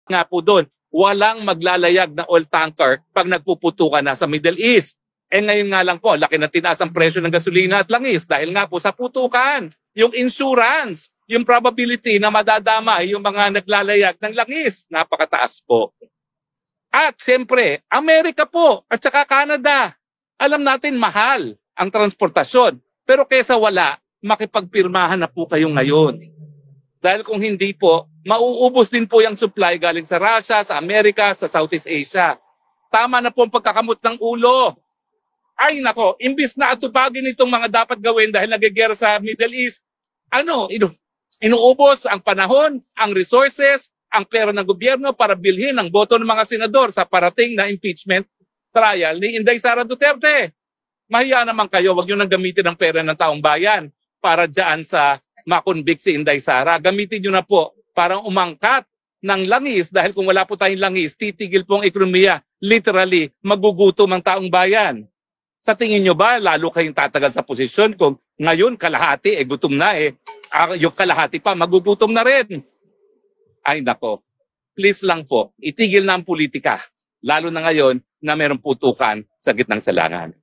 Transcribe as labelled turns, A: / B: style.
A: nga po doon, walang maglalayag na oil tanker pag nagpuputukan na sa Middle East. Eh ngayon nga lang po, laki na tinaas ang presyo ng gasolina at langis dahil nga po sa putukan. Yung insurance, yung probability na madadama yung mga naglalayag ng langis, napakataas po. At siyempre, Amerika po at saka Canada. Alam natin mahal ang transportasyon. Pero kesa wala, makipagpirmahan na po kayo ngayon. Dahil kung hindi po, mauubos din po yung supply galing sa Russia, sa Amerika, sa Southeast Asia. Tama na po ang pagkakamot ng ulo. Ay nako, imbis na atupagin itong mga dapat gawin dahil nagigera sa Middle East, inuubos ang panahon, ang resources, ang pera ng gobyerno para bilhin ang boto ng mga senador sa parating na impeachment trial ni Inday Sara Duterte. Mahiya naman kayo, wag nyo nang gamitin ang pera ng taong bayan para dyan sa makonvict si Inday Sara. Gamitin nyo na po para umangkat ng langis dahil kung wala po tayong langis, titigil po ang ekonomiya. Literally, magugutom ang taong bayan. Sa tingin nyo ba, lalo kayong tatagal sa posisyon kung ngayon kalahati, gutom na yung kalahati pa, magugutom na rin. Ay nako, please lang po, itigil na ang politika. Lalo na ngayon na mayroong putukan sa gitnang silangan.